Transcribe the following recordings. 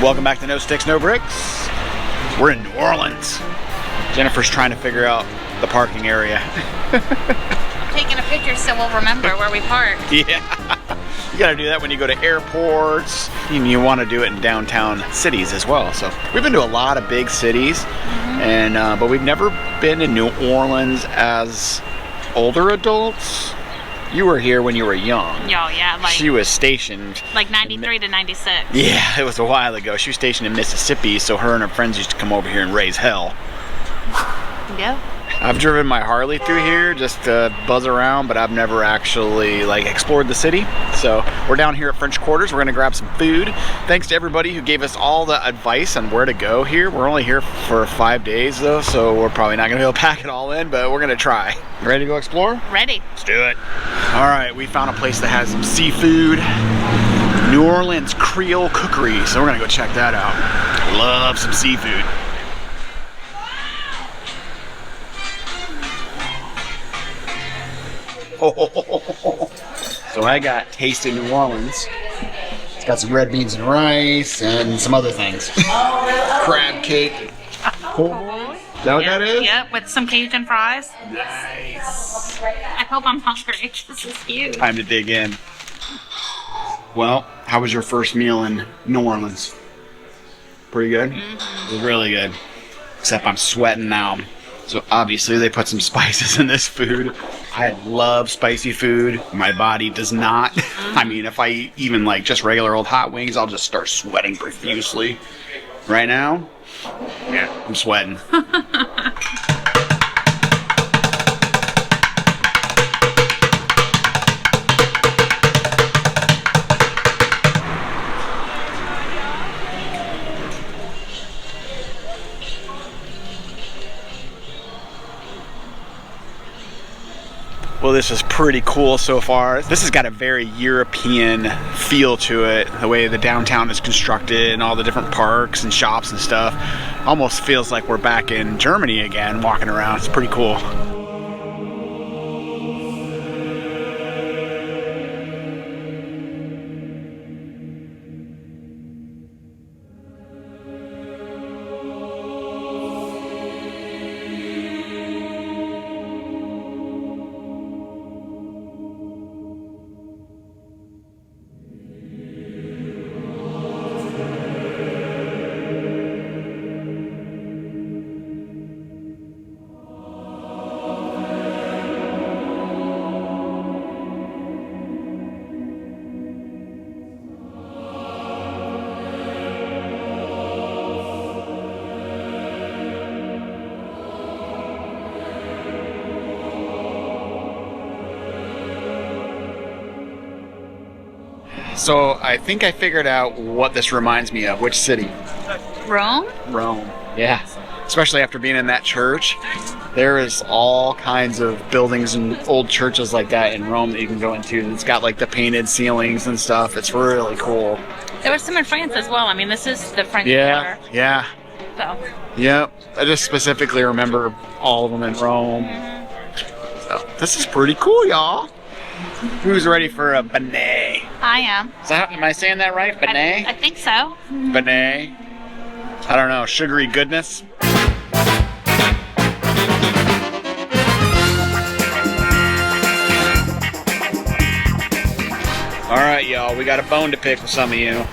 Welcome back to No Sticks, No Bricks. We're in New Orleans. Jennifer's trying to figure out the parking area. I'm taking a picture so we'll remember where we parked. Yeah. You gotta do that when you go to airports, and you want to do it in downtown cities as well. So we've been to a lot of big cities, and but we've never been in New Orleans as older adults. You were here when you were young. Oh, yeah, like she was stationed like 93 to 96. Yeah, it was a while ago. She was stationed in Mississippi, so her and her friends used to come over here and raise hell. Yeah. I've driven my Harley through here just to buzz around, but I've never actually like explored the city. So we're down here at French Quarters. We're gonna grab some food. Thanks to everybody who gave us all the advice on where to go here. We're only here for 5 days though, so we're probably not gonna be able to pack it all in, but we're gonna try. Ready to go explore? Ready. Let's do it. All right, we found a place that has some seafood. New Orleans Creole Cookery. So we're gonna go check that out. Love some seafood. So I got Taste in New Orleans. It's got some red beans and rice and some other things. Crab cake. Is that what that is? Yep, with some Cajun fries. Nice. I hope I'm hungry. This is huge. Time to dig in. Well, how was your first meal in New Orleans? Pretty good? It was really good. Except I'm sweating now. So obviously they put some spices in this food. I love spicy food. My body does not. I mean, if I eat even like just regular old hot wings, I'll just start sweating profusely. Right now, yeah, I'm sweating. Well, this is pretty cool so far. This has got a very European feel to it. The way the downtown is constructed and all the different parks and shops and stuff. Almost feels like we're back in Germany again, walking around. It's pretty cool. So I think I figured out what this reminds me of. Which city? Rome? Rome. Yeah. Especially after being in that church. There is all kinds of buildings and old churches like that in Rome that you can go into. And it's got like the painted ceilings and stuff. It's really cool. There was some in France as well. I mean, this is the French Quarter. Quarter. Yeah. So. Yep. I just specifically remember all of them in Rome. So this is pretty cool, y'all. Who's ready for a beignet? I am. Am I saying that right? Beignet? I think so. Beignet. I don't know. Sugary goodness. All right, y'all. We got a bone to pick with some of you.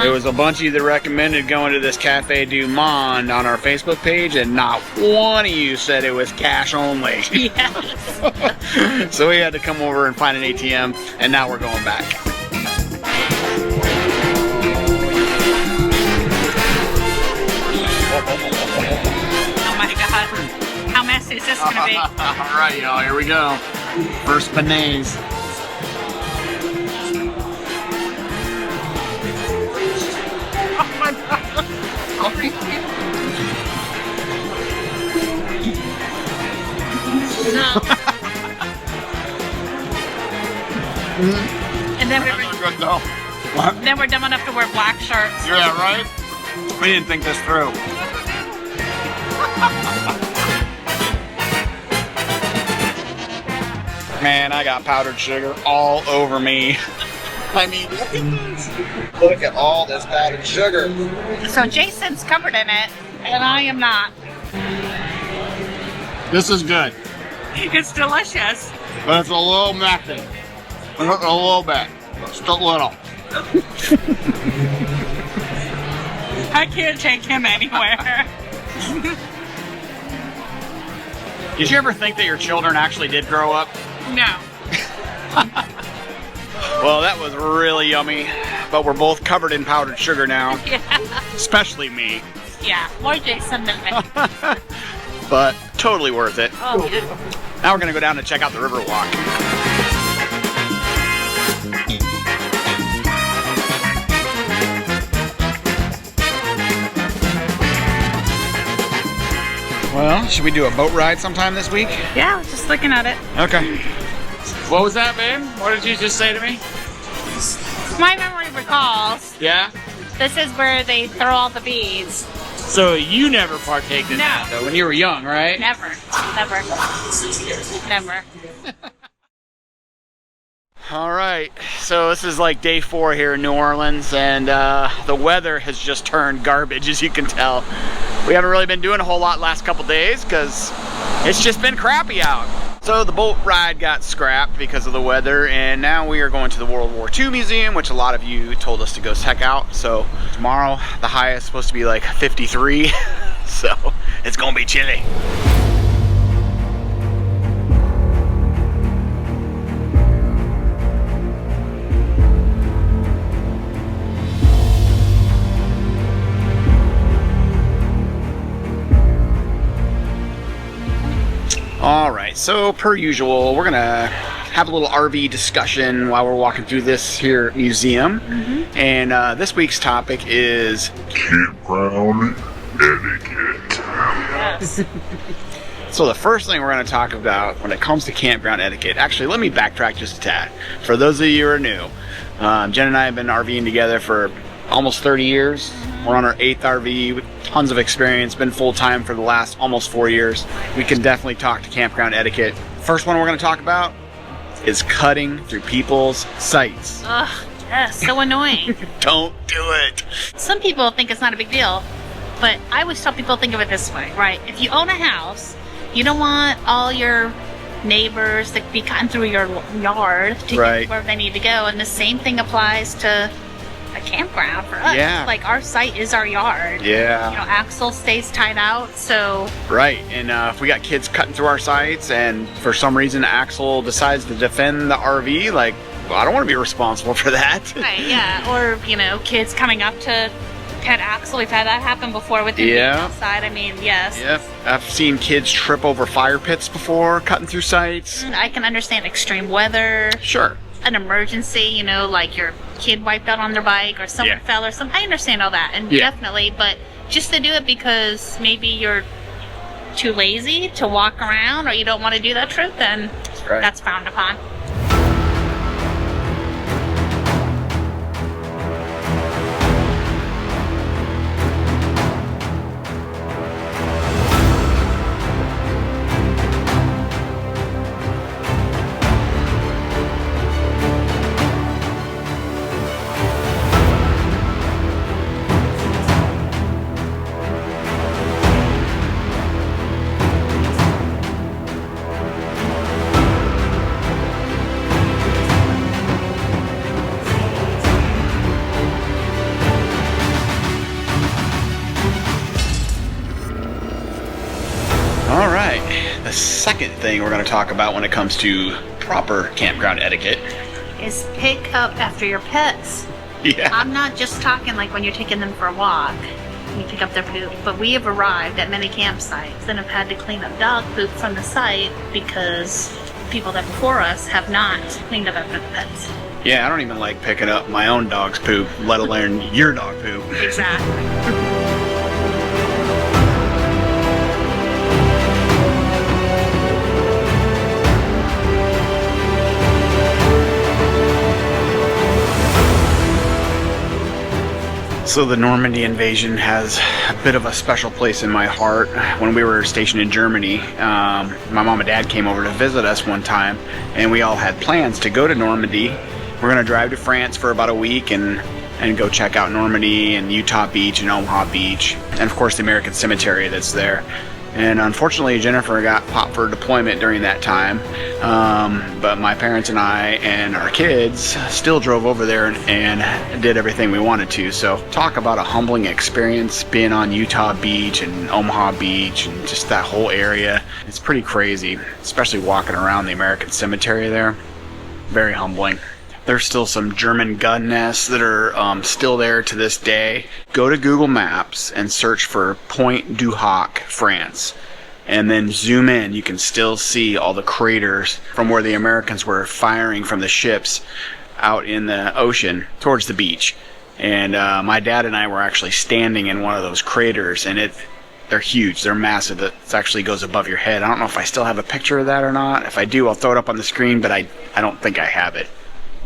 There was a bunch of you that recommended going to this Cafe du Monde on our Facebook page, and not one of you said it was cash only. Yes. So we had to come over and find an ATM, and now we're going back. Oh my God. How messy is this going to be? All right, y'all. Here we go. First beignets. No. And then we're dumb enough to wear black shirts. Yeah, right? We didn't think this through. Man, I got powdered sugar all over me. I mean, look at all this powdered sugar. So Jason's covered in it, and I am not. This is good, It's delicious. but it's a little messy. A little bit, just a little. I can't take him anywhere. Did you ever think that your children actually did grow up? No. Well, that was really yummy, but we're both covered in powdered sugar now, Yeah. especially me. Yeah, more Jason than me. But totally worth it. Oh, yeah. Now we're gonna go down and check out the river walk. Well, should we do a boat ride sometime this week? Yeah, I was just looking at it. Okay. What was that, babe? What did you just say to me? My memory recalls Yeah? this is where they throw all the beads. So you never partaked in No. that, though, when you were young, right? Never. Never. Never. All right, so this is like day 4 here in New Orleans, and the weather has just turned garbage, as you can tell. We haven't really been doing a whole lot last couple days because it's just been crappy out. So the boat ride got scrapped because of the weather, and now we are going to the World War II Museum, which a lot of you told us to go check out. So tomorrow, the high is supposed to be like 53, so it's gonna be chilly. All right, so per usual, we're gonna have a little RV discussion while we're walking through this here museum. And this week's topic is Campground Etiquette. Yes. So the first thing we're going to talk about when it comes to campground etiquette, actually let me backtrack just a tad. For those of you who are new, Jen and I have been RVing together for almost 30 years. We're on our 8th RV with tons of experience, been full-time for the last almost 4 years. We can definitely talk to campground etiquette. First one we're going to talk about is cutting through people's sites. Ugh, yes, so annoying. Don't do it. Some people think it's not a big deal, but I always tell people think of it this way, right? If you own a house, you don't want all your neighbors to be cutting through your yard to Right. get where they need to go, and the same thing applies to a campground for us. Yeah. Like, our site is our yard. Yeah. You know, Axel stays tied out, so Right, and if we got kids cutting through our sites and for some reason Axel decides to defend the RV, like, well, I don't want to be responsible for that. right, yeah. Or, you know, kids coming up to pet Axel. We've had that happen before with him being Yeah. outside. I mean, yes. Yep, I've seen kids trip over fire pits before cutting through sites. I can understand extreme weather, Sure. an emergency, you know, like your kid wiped out on their bike or someone Yeah. fell or something. I understand all that, and Yeah. definitely, but just to do it because maybe you're too lazy to walk around or you don't want to do that trip, then Right. that's frowned upon. All right, the second thing we're going to talk about when it comes to proper campground etiquette. Is pick up after your pets. Yeah. I'm not just talking like when you're taking them for a walk, you pick up their poop, but we have arrived at many campsites and have had to clean up dog poop from the site because people that before us have not cleaned up after the pets. Yeah, I don't even like picking up my own dog's poop, let alone your dog poop. Exactly. So the Normandy invasion has a bit of a special place in my heart. When we were stationed in Germany, my mom and dad came over to visit us one time, and we all had plans to go to Normandy We're gonna drive to France for about a week and go check out Normandy and Utah Beach and Omaha Beach, and of course the American Cemetery that's there. And unfortunately, Jennifer got popped for deployment during that time. But my parents and I and our kids still drove over there and did everything we wanted to. So talk about a humbling experience being on Utah Beach and Omaha Beach and just that whole area. It's pretty crazy, especially walking around the American Cemetery there. Very humbling. There's still some German gun nests that are still there to this day. Go to Google Maps and search for Pointe du Hoc, France. And then zoom in. You can still see all the craters from where the Americans were firing from the ships out in the ocean towards the beach. And my dad and I were actually standing in one of those craters, and they're huge. They're massive. It actually goes above your head. I don't know if I still have a picture of that or not. If I do, I'll throw it up on the screen, but I don't think I have it.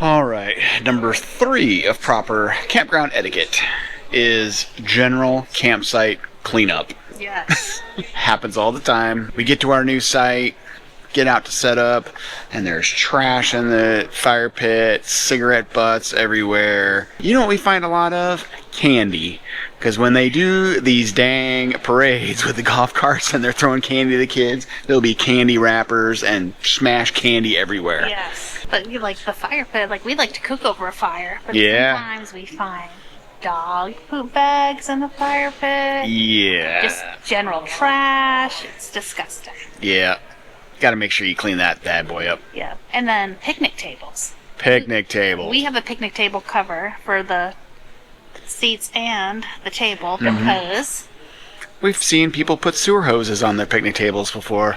Alright, number 3 of proper campground etiquette is general campsite cleanup. Yes. Happens all the time. We get to our new site, get out to set up, and there's trash in the fire pit, cigarette butts everywhere. You know what we find a lot of? Candy. Because when they do these dang parades with the golf carts and they're throwing candy to the kids, there'll be candy wrappers and smashed candy everywhere. Yes. But you like the fire pit, like we like to cook over a fire. But Yeah. sometimes we find dog poop bags in the fire pit. Yeah. Just general trash. It's disgusting. Yeah. Gotta make sure you clean that bad boy up. Yeah. And then picnic tables. Picnic table. We have a picnic table cover for the seats and the table because We've seen people put sewer hoses on their picnic tables before.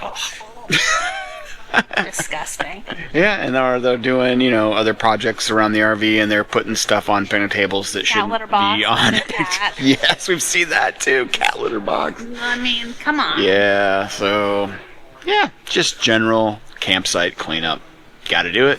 disgusting. Yeah, and they're doing, other projects around the RV, and they're putting stuff on picnic tables that shouldn't litter box be on and a it. cat. Yes, we've seen that too. Cat litter box. I mean, come on. Yeah, so, yeah, just general campsite cleanup. Gotta do it.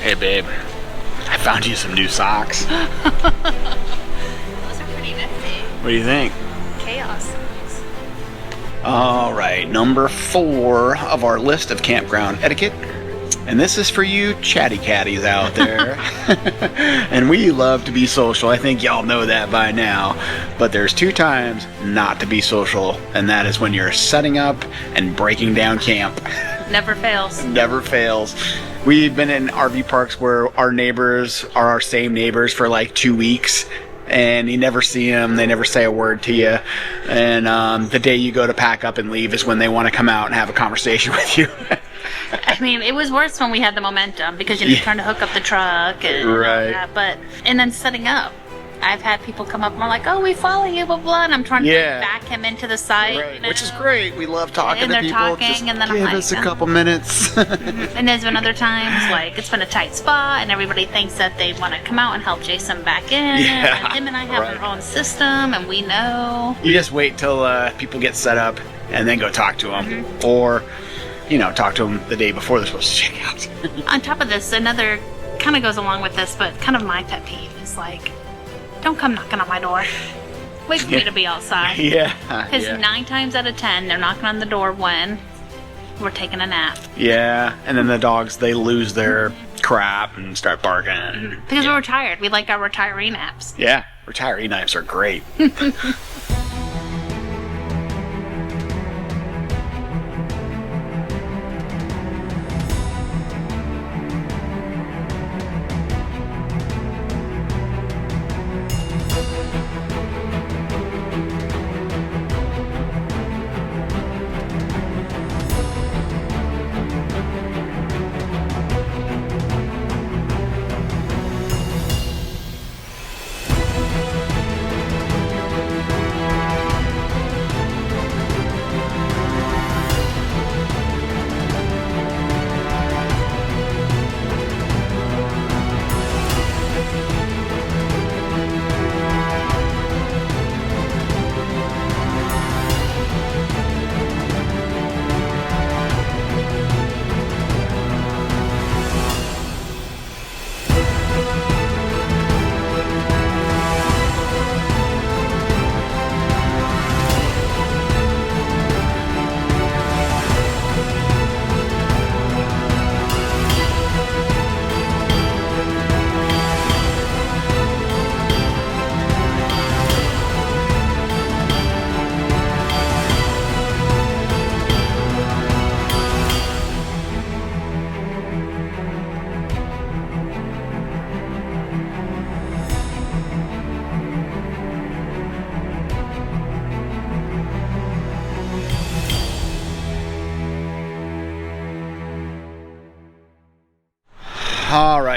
Hey babe, I found you some new socks. Those are pretty nifty. What do you think? Chaos. Alright, number 4 of our list of campground etiquette. And this is for you chatty catties out there. And we love to be social. I think y'all know that by now. But there's 2 times not to be social, and that is when you're setting up and breaking down camp. Never fails. Never fails. We've been in RV parks where our neighbors are our same neighbors for like 2 weeks, and you never see them. They never say a word to you. And the day you go to pack up and leave is when they want to come out and have a conversation with you. I mean, it was worse when we had the momentum because you're trying to hook up the truck and Right. all that. And then setting up. I've had people come up and are like, "Oh, we follow you, blah blah," and I'm trying to back him into the site, Right. Which is great. We love talking And to they're people. talking, Just and then I'm give like, us a couple minutes. And there's been other times like it's been a tight spot, and everybody thinks that they want to come out and help Jason back in. Yeah, And him and I have right. our own system, and we know. You just wait till people get set up and then go talk to them, or talk to them the day before they're supposed to check out. On top of this, another kind of goes along with this, but kind of my pet peeve is like, don't come knocking on my door. Wait for me to be outside. Yeah. Because 9 times out of 10, they're knocking on the door when we're taking a nap. Yeah, and then the dogs, they lose their crap and start barking. Because we're tired. We like our retiree naps. Yeah, retiree naps are great.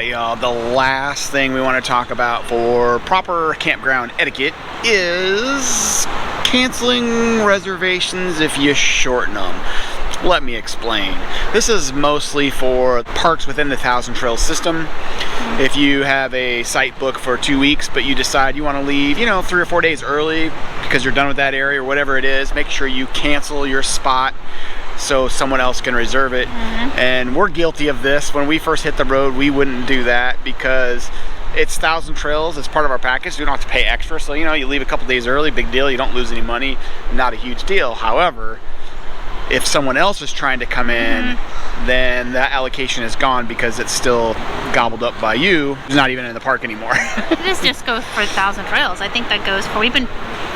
right, y'all, the last thing we want to talk about for proper campground etiquette is canceling reservations if you shorten them. Let me explain. This is mostly for parks within the Thousand Trails system. If you have a site book for 2 weeks, but you decide you want to leave, you know, 3 or 4 days early because you're done with that area or whatever it is, make sure you cancel your spot so someone else can reserve it. And we're guilty of this. When we first hit the road, we wouldn't do that because it's Thousand Trails, it's part of our package, you don't have to pay extra. So, you know, you leave a couple days early, big deal, you don't lose any money, not a huge deal. However, if someone else is trying to come in, then that allocation is gone because it's still gobbled up by you who's not even in the park anymore. This just goes for Thousand Trails. I think that goes for, we've been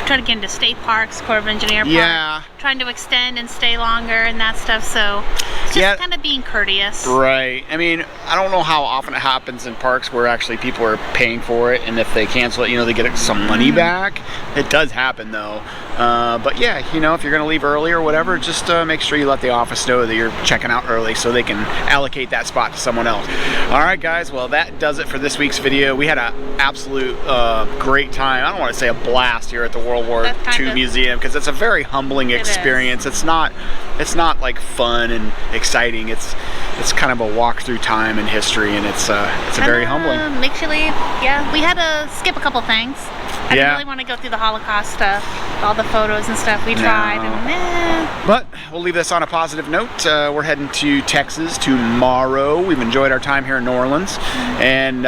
trying to get into state parks, Corps of Engineer Park, Yeah. trying to extend and stay longer and that stuff, so it's just kind of being courteous. Right. I mean, I don't know how often it happens in parks where actually people are paying for it, and if they cancel it, you know, they get some money back. It does happen though. But yeah, you know, if you're gonna leave early or whatever, just make sure you let the office know that you're checking out early so they can allocate that spot to someone else. All right, guys, well, that does it for this week's video. We had an absolute great time. I don't want to say a blast here at the World War II Museum because it's a very humbling experience. It's not like fun and exciting. It's kind of a walk through time and history, and it's very humbling. Actually, yeah, we had to skip a couple things. I didn't really want to go through the Holocaust stuff, all the photos and stuff. We tried, and But we'll leave this on a positive note. We're heading to Texas tomorrow. We've enjoyed our time here in New Orleans, and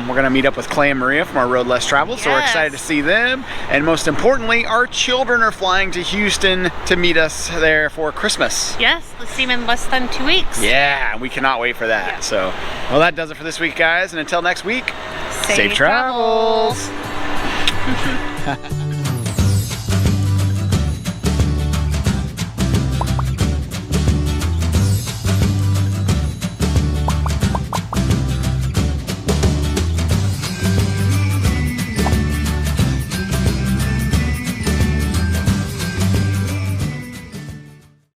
we're gonna meet up with Clay and Maria from our Road Less Traveled. So we're excited to see them, and most importantly, our children are flying to Houston to meet us there for Christmas. Yes, let's see them in less than 2 weeks. Yeah, we cannot wait for that. So, well, that does it for this week, guys, and until next week, safe travels.